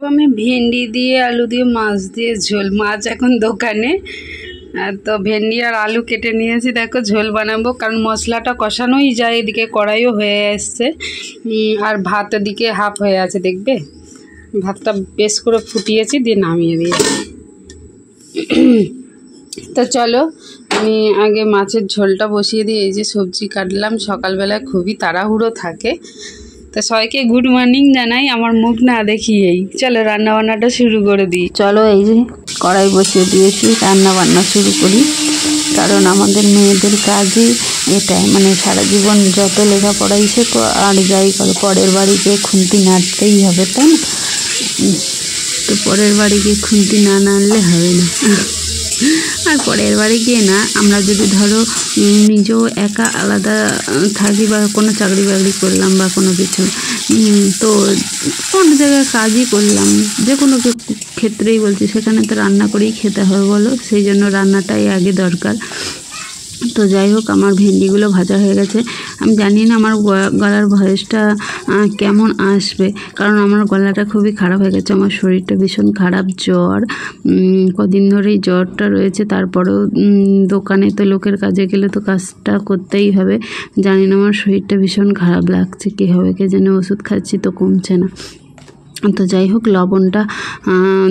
আমি ভেন্ডি দিয়ে আলু দিয়ে মাছ দিয়ে ঝোল, মাছ এখন দোকানে। তো ভেন্ডি আর আলু কেটে নিয়েছি, দেখো ঝোল বানাবো, কারণ মশলাটা কষানোই যায়। এদিকে কড়াইও হয়ে এসছে আর ভাত এদিকে হাফ হয়ে আছে, দেখবে ভাতটা বেশ করে ফুটিয়েছি, দিয়ে নামিয়ে দিয়েছি। তো চলো আমি আগে মাছের ঝোলটা বসিয়ে দিই। এই যে সবজি কাটলাম, সকালবেলায় খুবই তাড়াহুড়ো থাকে। তো সবাইকে গুড মর্নিং জানাই আমার মুখ না দেখিয়েই। চলো রান্না বান্নাটা শুরু করে দিই। চলো এই যে কড়াই বসিয়ে দিয়েছি, রান্না বান্না শুরু করি। কারণ আমাদের মেয়েদের কাজই এটাই, মানে সারা জীবন যত লেখাপড়াই শেখো আর যাই করো, পরের বাড়িতে খুন্তি নাড়তেই হবে, তাই না? তো পরের বাড়ি গিয়ে খুন্তি না নাড়লে হবে না। আর পরের বাড়ি গিয়ে না, আমরা যদি ধরো নিজেও একা আলাদা থাকি বা কোনো চাকরি বাকরি করলাম বা কোনো কিছু, তো কোনো জায়গায় কাজই করলাম, যে কোনো ক্ষেত্রেই বলছি, সেখানে তো রান্না করেই খেতে হবে বলো, সেই জন্য রান্নাটাই আগে দরকার। তো যাই হোক, আমার ভেন্ডিগুলো ভাজা হয়ে গেছে। আমি জানি না আমার গলার ভয়েসটা কেমন আসবে, কারণ আমার গলাটা খুবই খারাপ হয়ে গেছে, আমার শরীরটা ভীষণ খারাপ, জ্বর, কদিন ধরেই জ্বরটা রয়েছে। তারপরেও দোকানে তো লোকের কাজে গেলে তো কাজটা করতেই হবে। জানি না, আমার শরীরটা ভীষণ খারাপ লাগছে, কী হবে কে জানে, ওষুধ খাচ্ছি তো কমছে না। তো যাই হোক, লবণটা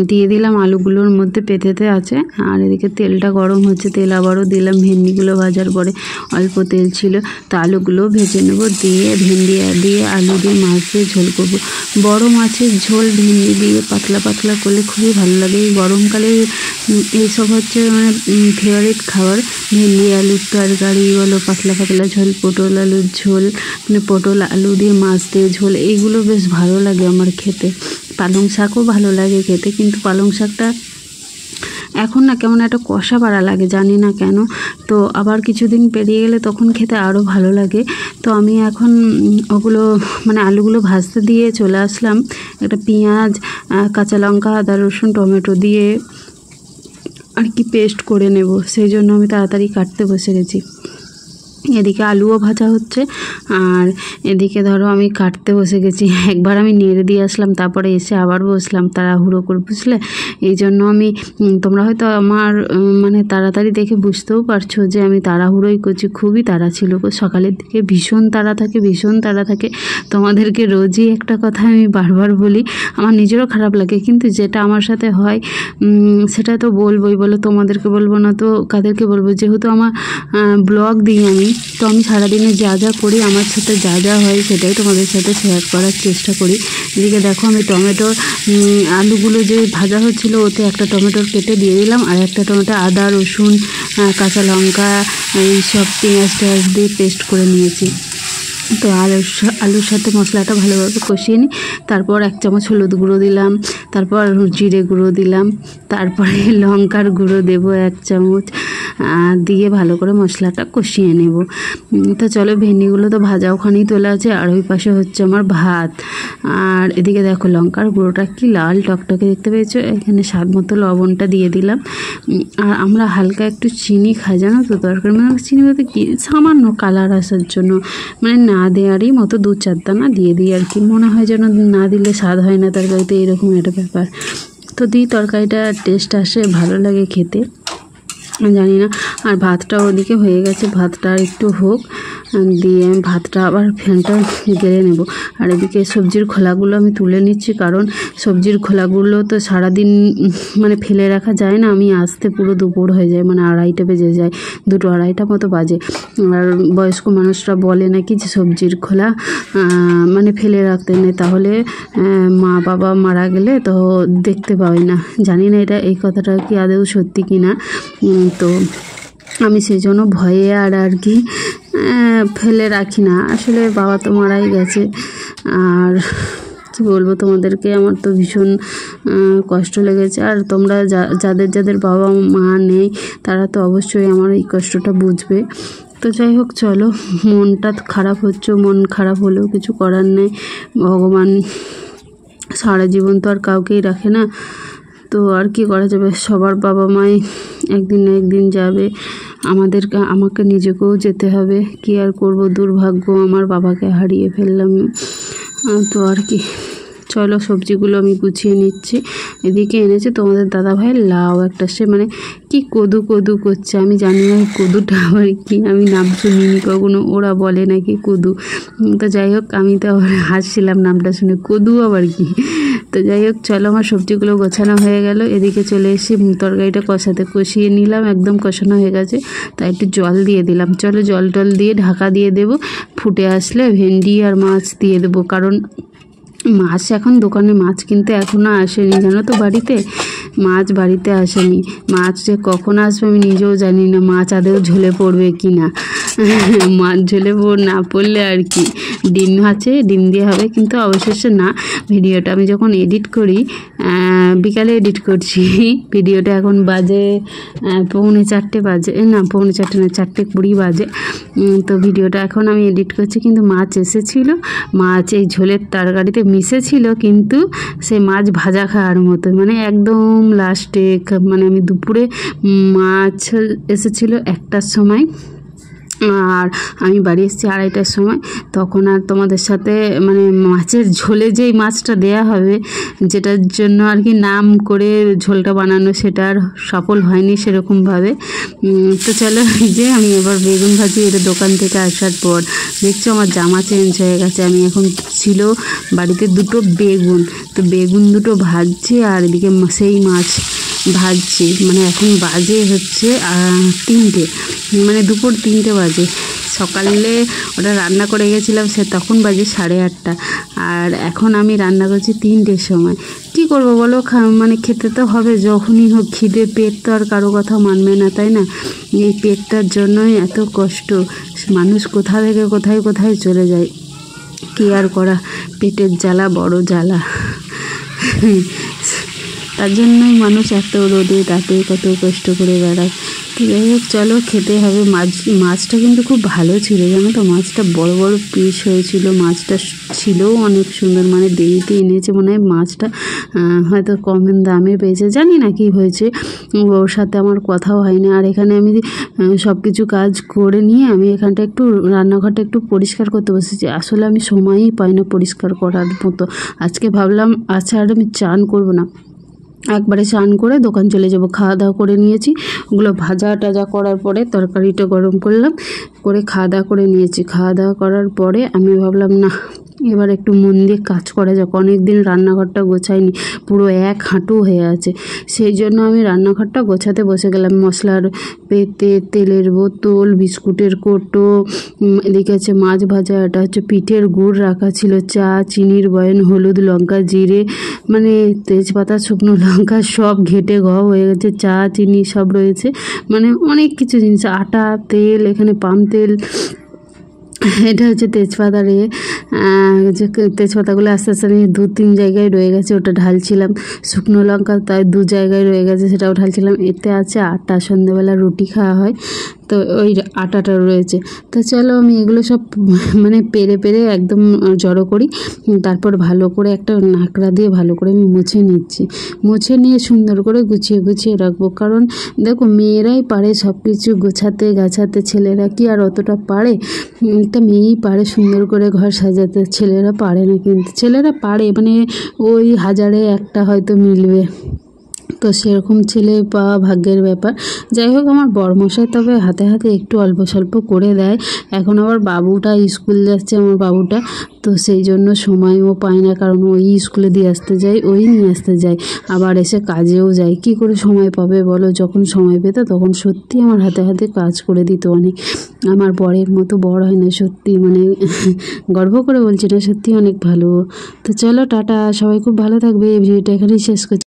দিয়ে দিলাম আলুগুলোর মধ্যে, পেতেতে আছে। আর এদিকে তেলটা গরম হচ্ছে, তেল আবারও দিলাম। ভেন্ডিগুলো ভাজার পরে অল্প তেল ছিল, তো আলুগুলো ভেজে নেবো, দিয়ে ভেন্ডি দিয়ে আলু দিয়ে মাছ দিয়ে ঝোল করবো। বড় মাছের ঝোল ভেন্ডি দিয়ে পাতলা পাতলা করলে খুবই ভালো লাগে। এই গরমকালে এইসব হচ্ছে মানে ফেভারিট খাবার। ভেন্ডি আলুর তরকারি বলো, পাতলা পাতলা ঝোল, পটল আলুর ঝোল, মানে পটল আলু দিয়ে মাছ দিয়ে ঝোল, এইগুলো বেশ ভালো লাগে আমার খেতে। পালং শাকও ভালো লাগে খেতে, কিন্তু পালং শাকটা এখন না কেমন একটা কষা পাড়া লাগে, জানি না কেন। তো আবার কিছুদিন পেরিয়ে গেলে তখন খেতে আরও ভালো লাগে। তো আমি এখন ওগুলো মানে আলুগুলো ভাজতে দিয়ে চলে আসলাম। একটা পেঁয়াজ, কাঁচা লঙ্কা, আদা রসুন টমেটো দিয়ে আর কি পেস্ট করে নেব, সেই জন্য আমি তাড়াতাড়ি কাটতে বসে গেছি। এদিকে আলুও ভাজা হচ্ছে আর এদিকে ধরো আমি কাটতে বসে গেছি। একবার আমি নেড়ে দিয়ে আসলাম, তারপরে এসে আবার বসলাম তাড়াহুড়ো করে, বুঝলে? এই জন্য আমি, তোমরা হয়তো আমার মানে তাড়াতাড়ি দেখে বুঝতেও পারছো যে আমি তাড়াহুড়োই করছি, খুবই তাড়া ছিল। সকালের দিকে ভীষণ তাড়া থাকে, ভীষণ তাড়া থাকে। তোমাদেরকে রোজই একটা কথা আমি বারবার বলি, আমার নিজেরও খারাপ লাগে, কিন্তু যেটা আমার সাথে হয় সেটা তো বলবোই, বলো তোমাদেরকে বলবো না তো কাদেরকে বলবো? যেহেতু আমার ব্লগ দিই আমি, তো আমি সারাদিনে যা যা করি, আমার সাথে যা যা হয় সেটাই তোমাদের সাথে শেয়ার করার চেষ্টা করি। এদিকে দেখো আমি টমেটোর আলুগুলো যে ভাজা হচ্ছিলো, ওতে একটা টমেটোর কেটে দিয়ে দিলাম, আর একটা টমেটো আদা রসুন কাঁচা লঙ্কা এইসব পেঁয়াজ টেয়াজ দিয়ে পেস্ট করে নিয়েছি। তো আলুর সাথে মশলাটা ভালোভাবে কষিয়ে নিই। তারপর 1 চামচ হলুদ গুঁড়ো দিলাম, তারপর জিরে গুঁড়ো দিলাম, তারপরে লঙ্কার গুঁড়ো দেবো 1 চামচ, দিয়ে ভালো করে মশলাটা কষিয়ে নেব। তো চলো, ভেন্ডিগুলো তো ভাজা ওখানেই তোলা আছে, আর ওই পাশে হচ্ছে আমার ভাত। আর এদিকে দেখো লঙ্কার গুঁড়োটা কি লাল টকটকে দেখতে পেয়েছো। এখানে স্বাদ মতো লবণটা দিয়ে দিলাম। আর আমরা হালকা একটু চিনি খাই, জানো তো তরকারি, মানে চিনি বলতে কি, সামান্য কালার আসার জন্য, মানে না দেওয়ারই মতো 2-4 দানা দিয়ে দিই আর কি। মনে হয় যেন না দিলে স্বাদ হয় না তরকারিতে, এরকম একটা ব্যাপার। তো দিই, তরকারিটা টেস্ট আসে, ভালো লাগে খেতে, জানি না। আর ভাতটা ওদিকে হয়ে গেছে, ভাতটা আর একটু হোক, দিয়ে ভাতটা আবার ফ্যানটা গেড়ে নেব। আর এদিকে সবজির খোলাগুলো আমি তুলে নিচ্ছি, কারণ সবজির খোলাগুলো তো সারাদিন মানে ফেলে রাখা যায় না। আমি আসতে পুরো দুপুর হয়ে যায়, মানে 2:30 বেজে যায়, 2-2:30 মতো বাজে। আর বয়স্ক মানুষরা বলে নাকি যে সবজির খোলা মানে ফেলে রাখতে নেই, তাহলে মা বাবা মারা গেলে তো দেখতে পাই না। জানি না এই কথাটা কি আদৌ সত্যি কি না। তো আমি সেই জন্য ভয়ে আর কি ফেলে রাখি না। আসলে বাবা তো মারাই গেছে, আর কী বলবো তোমাদেরকে, আমার তো ভীষণ কষ্ট লেগেছে। আর তোমরা যাদের বাবা মা নেই, তারা তো অবশ্যই আমার এই কষ্টটা বুঝবে। তো যাই হোক, চলো, মনটা খারাপ হচ্ছে, মন খারাপ হলেও কিছু করার নেই। ভগবান সারা জীবন তো আর কাউকেই রাখে না, তো আর কি করা যাবে। সবার বাবা মাই একদিন না একদিন যাবে, আমাকে নিজেকেও যেতে হবে। কি আর করব, দুর্ভাগ্য, আমার বাবাকে হারিয়ে ফেললাম। তো আর কি, চলো সবজিগুলো আমি গুছিয়ে নিচ্ছি। এদিকে এনেছে তোমাদের দাদাভাই লাউ একটা, সে মানে কি কদু কদু করছে, আমি জানি না কদুটা আবার কি, আমি নাম শুনিনি কখনো, ওরা বলে নাকি কদু। তো যাই হোক, আমি তো আবার হাসছিলাম নামটা শুনে, কদু আবার কি। তো যাই হোক চলো, আমার সবজিগুলো গোছানো হয়ে গেল। এদিকে চলে এসে তরকারিটা কষিয়ে নিলাম, একদম কষানো হয়ে গেছে। তাই একটু জল দিয়ে দিলাম। চলো জল টল দিয়ে ঢাকা দিয়ে দেবো, ফুটে আসলে ভেন্ডি আর মাছ দিয়ে দেবো। কারণ মাছ এখন দোকানে মাছ কিনতে এখনও আসেনি, জানো তো, বাড়িতে মাছ বাড়িতে আসেনি। মাছ যে কখন আসবে আমি নিজেও জানি না, মাছ আদেও ঝোলে পড়বে কি না। মাছ ঝোলে না পড়লে আর কি, ডিম আছে, ডিম দিয়ে হবে। কিন্তু অবশেষে না, ভিডিওটা আমি যখন এডিট করি, বিকালে এডিট করছি ভিডিওটা, এখন বাজে 3:45 বাজে, না 3:45 না, 4:20 বাজে। তো ভিডিওটা এখন আমি এডিট করছি, কিন্তু মাছ এসেছিলো, মাছ এই ঝোলের তরকারিতে মিশেছিল, কিন্তু সে মাছ ভাজা খাওয়ার মতো, মানে একদম লাস্টে, মানে আমি দুপুরে মাছ এসেছিলো 1টার সময়, আর আমি বাড়ি এসেছি 2:30টার সময়। তখন আর তোমাদের সাথে মানে মাছের ঝোলে যেই মাছটা দেয়া হবে, যেটার জন্য আর কি নাম করে ঝোলটা বানানো, সেটা আর সফল হয়নি সেরকমভাবে। তো চলো, যে আমি এবার বেগুন ভাজি, এটা দোকান থেকে আসার পর দেখছো আমার জামা চেঞ্জ হয়ে গেছে। আমি এখন ছিল বাড়িতে 2টো বেগুন, তো বেগুন 2টো ভাজছি, আর এদিকে সেই মাছ ভাজছি। মানে এখন বাজে হচ্ছে 3টে, মানে দুপুর 3টে বাজে। সকালে ওটা রান্না করে গেছিলাম, সে তখন বাজে 8:30, আর এখন আমি রান্না করছি 3টের সময়। কি করব বলো, মানে খেতে তো হবে, যখনই হোক খিদে, পেট তো আর কারো কথা মানবে না, তাই না? এই পেটটার জন্যই এত কষ্ট, মানুষ কোথা থেকে কোথায় কোথায় চলে যায়, কি আর করা, পেটের জ্বালা বড় জ্বালা। তার জন্যই মানুষ এত রোদে তাতে কত কষ্ট করে বেড়ায়। তো যাই হোক চলো, খেতে হবে। মাছটা কিন্তু খুব ভালো ছিল, জানো তো, মাছটা বড় বড় পিস হয়েছিল, মাছটা ছিলও অনেক সুন্দর, মানে দেরিতে এনেছে মনে হয় মাছটা, হয়তো কম দামে পেয়েছে, জানি না কি হয়েছে, ওর সাথে আমার কথাও হয়নি। আর এখানে আমি সব কিছু কাজ করে নিয়ে আমি এখানটা একটু রান্নাঘরটা একটু পরিষ্কার করতে বসেছি। আসলে আমি সময়ই পাই না পরিষ্কার করার মতো। আজকে ভাবলাম আচ্ছা, আর আমি চান করবো না, একবারে স্নান করে দোকান চলে যাব। খাওয়া দাওয়া করে নিয়েছি, ওগুলো ভাজা টাজা করার পরে তরকারিটা গরম করলাম, করে খাওয়া দাওয়া করে নিয়েছি। খাওয়া দাওয়া করার পরে আমি ভাবলাম না, এবার একটু মন দিয়ে কাজ করা যাক। অনেক দিন রান্নাঘরটা গোছাইনি, পুরো এক হাঁটু হয়ে আছে। সেই জন্য আমি রান্নাঘরটা গোছাতে বসে গেলাম। মশলার পেতে, তেলের বোতল, বিস্কুটের কৌটো, এদিকে আছে মাছ ভাজা, এটা হচ্ছে পিঠের গুড় রাখা ছিল, চা, চিনির বয়ান, হলুদ, লঙ্কা, জিরে, মানে তেজপাতা, শুকনো লঙ্কা সব ঘেটে হয়ে গেছে, চা, চিনি সব রয়েছে, মানে অনেক কিছু জিনিস, আটা, তেল, এখানে পাম তেল, এটা হচ্ছে তেজপাতা রে, যে তেজপাতাগুলো আস্তে আস্তে আমি 2-3 জায়গায় রয়ে গেছে, ওটা ঢালছিলাম। শুকনো লঙ্কা তাই 2 জায়গায় রয়ে গেছে, সেটাও ঢালছিলাম। এতে আছে আটা, সন্ধ্যেবেলা রুটি খাওয়া হয়, তো ওই আটাটা রয়েছে। তো চলো, আমি এগুলো সব মানে পেরে একদম জড়ো করি, তারপর ভালো করে একটা নাকড়া দিয়ে ভালো করে আমি মুছে নিচ্ছি। মুছে নিয়ে সুন্দর করে গুছিয়ে রাখবো। কারণ দেখো, মেয়েরাই পারে সব কিছু গোছাতে গাছাতে, ছেলেরা কি আর অতটা পারে? একটা মেয়েই পারে সুন্দর করে ঘর সাজাতে, ছেলেরা পারে না। কিন্তু ছেলেরা পারে, মানে ওই 1000-এ 1টা হয়তো মিলবে, তো সেরকম ছেলে পাওয়া ভাগ্যের ব্যাপার। যাই হোক, আমার বড়মশাই তবে হাতে হাতে একটু অল্প স্বল্প করে দেয়। এখন আবার বাবুটা স্কুল যাচ্ছে, আমার বাবুটা, তো সেই জন্য সময়ও পায় না, কারণ ওই স্কুলে দিয়ে আসতে যায়, ওই নিয়ে আসতে যায়, আবার এসে কাজেও যায়। কি করে সময় পাবে বলো? যখন সময় পেত তখন সত্যি আমার হাতে হাতে কাজ করে দিত অনেক। আমার বরের মতো বড় হয় না, সত্যি, মানে গর্ব করে বলছি না, সত্যি অনেক ভালো। তো চলো টাটা, সবাই খুব ভালো থাকবে। এই ভিডিওটা এখানেই শেষ করছি।